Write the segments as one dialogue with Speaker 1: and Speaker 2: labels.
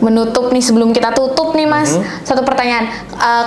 Speaker 1: menutup nih, sebelum kita tutup nih Mas, satu pertanyaan.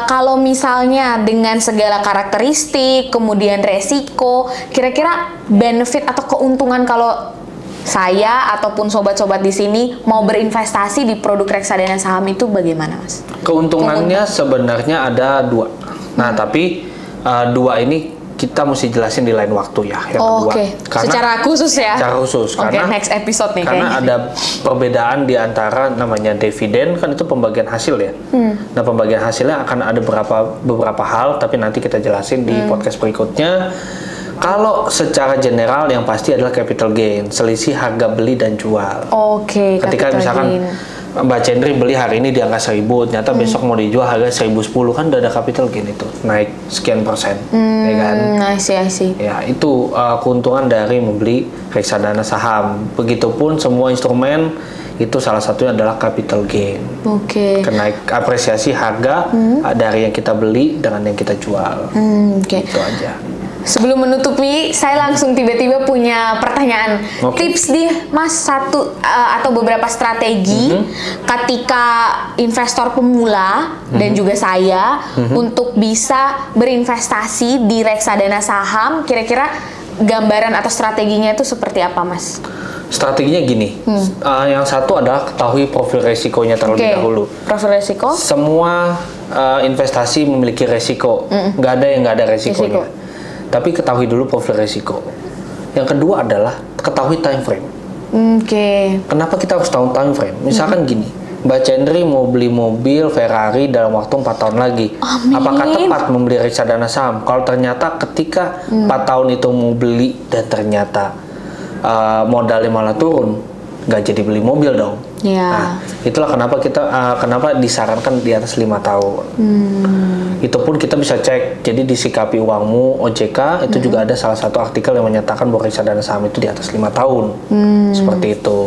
Speaker 1: Kalau misalnya dengan segala karakteristik, kemudian resiko, kira-kira benefit atau keuntungan kalau saya ataupun sobat-sobat di sini mau berinvestasi di produk reksadana saham itu bagaimana Mas?
Speaker 2: Keuntungannya sebenarnya ada 2. Nah, tapi 2 ini kita mesti jelasin di lain waktu ya. Yang kedua.
Speaker 1: Karena secara khusus ya.
Speaker 2: Secara khusus. Karena
Speaker 1: next episode nih.
Speaker 2: Karena
Speaker 1: kayaknya.
Speaker 2: ada perbedaan di antara namanya dividen, kan itu pembagian hasil ya. Nah, pembagian hasilnya akan ada beberapa hal, tapi nanti kita jelasin di podcast berikutnya. Kalau secara general yang pasti adalah capital gain, selisih harga beli dan jual. Ketika misalkan Mbak Cendri beli hari ini di angka 1000, ternyata besok mau dijual harga 1010, kan udah ada capital gain itu, naik sekian persen, ya kan?
Speaker 1: I see.
Speaker 2: Ya, itu keuntungan dari membeli reksadana saham. Begitupun semua instrumen itu salah satunya adalah capital gain. Kenaik apresiasi harga dari yang kita beli dengan yang kita jual. Itu aja.
Speaker 1: Sebelum menutupi, saya langsung tiba-tiba punya pertanyaan. Tips di Mas satu atau beberapa strategi ketika investor pemula dan juga saya untuk bisa berinvestasi di reksadana saham, kira-kira gambaran atau strateginya itu seperti apa Mas?
Speaker 2: Strateginya gini, yang satu adalah ketahui profil resikonya terlebih dahulu. Profil resiko? Semua investasi memiliki resiko, nggak ada yang nggak ada resikonya. Tapi ketahui dulu profil resiko. Yang kedua adalah ketahui time frame. Kenapa kita harus tahu time frame? Misalkan gini, Mbak Cendri mau beli mobil Ferrari dalam waktu 4 tahun lagi. Apakah tepat membeli reksadana saham? Kalau ternyata ketika 4 tahun itu mau beli dan ternyata modalnya malah turun, nggak jadi beli mobil dong. Nah, itulah kenapa kenapa disarankan di atas 5 tahun. Itu pun kita bisa cek. Jadi di Sikapi Uangmu OJK itu juga ada salah satu artikel yang menyatakan bahwa reksadana saham itu di atas 5 tahun. Seperti itu.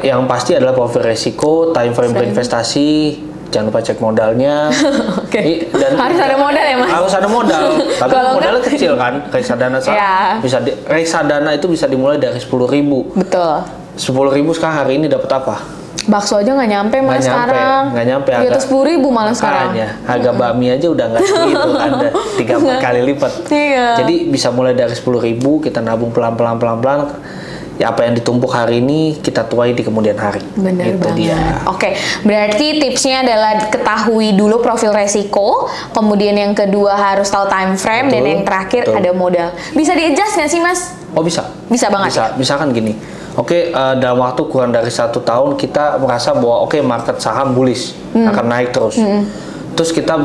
Speaker 2: Yang pasti adalah profil resiko, time frame berinvestasi. Jangan lupa cek modalnya. Dan
Speaker 1: harus ada modal ya Mas?
Speaker 2: Harus ada modal. Tapi modalnya kecil kan. Reksadana saham reksadana itu bisa dimulai dari 10.000.
Speaker 1: Betul.
Speaker 2: 10.000 sekarang hari ini dapat apa?
Speaker 1: Bakso aja nggak nyampe Mas sekarang.
Speaker 2: Nggak nyampe.
Speaker 1: Di atas 10.000 malah sekarang.
Speaker 2: Harga bakmi aja udah nggak segitu kan, 3-4 kali lipat. Jadi bisa mulai dari 10.000, kita nabung pelan-pelan. Ya, apa yang ditumpuk hari ini kita tuai di kemudian hari.
Speaker 1: Benar banget. Berarti tipsnya adalah ketahui dulu profil resiko, kemudian yang kedua harus tahu time frame, dan yang terakhir ada modal. Bisa di-adjust nggak sih Mas?
Speaker 2: Oh bisa.
Speaker 1: Bisa banget.
Speaker 2: Misalkan gini. Dalam waktu kurang dari 1 tahun kita merasa bahwa market saham bullish akan naik terus. Terus kita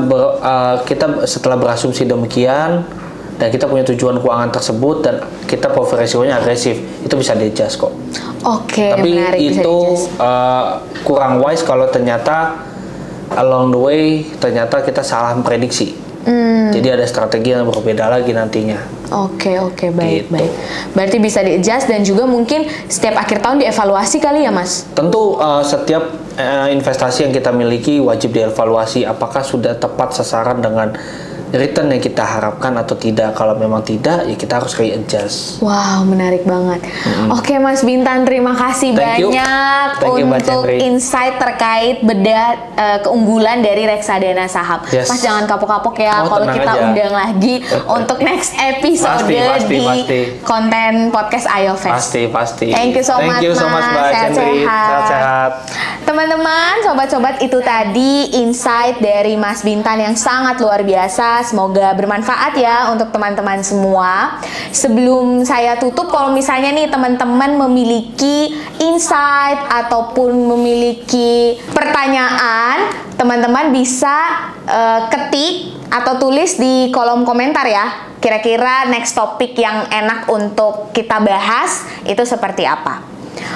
Speaker 2: setelah berasumsi demikian dan kita punya tujuan keuangan tersebut dan kita profil resikonya agresif, itu bisa di-adjust kok. Tapi
Speaker 1: menarik,
Speaker 2: itu kurang wise kalau ternyata along the way ternyata kita salah memprediksi. Jadi ada strategi yang berbeda lagi nantinya.
Speaker 1: Baik. Berarti bisa di-adjust dan juga mungkin setiap akhir tahun dievaluasi kali ya Mas?
Speaker 2: Tentu setiap investasi yang kita miliki wajib dievaluasi apakah sudah tepat sasaran dengan return yang kita harapkan atau tidak. Kalau memang tidak, ya kita harus readjust.
Speaker 1: Wow, menarik banget. Mas Bintan, terima kasih banyak untuk insight terkait bedah keunggulan dari reksadana saham. Mas jangan kapok-kapok ya kalau kita undang lagi untuk next episode di konten podcast IOFest.
Speaker 2: Pasti.
Speaker 1: Thank you so much Mbak Cendri. Sehat-sehat. Teman-teman, sobat-sobat, itu tadi insight dari Mas Bintan yang sangat luar biasa. Semoga bermanfaat ya untuk teman-teman semua. Sebelum saya tutup, kalau misalnya nih teman-teman memiliki insight ataupun memiliki pertanyaan, teman-teman bisa ketik atau tulis di kolom komentar ya. Kira-kira next topik yang enak untuk kita bahas itu seperti apa.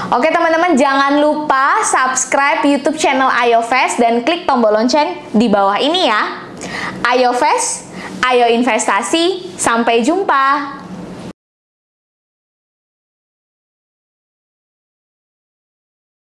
Speaker 1: Teman-teman, jangan lupa subscribe YouTube channel IOFest dan klik tombol lonceng di bawah ini ya. IOFest, ayo investasi, sampai jumpa.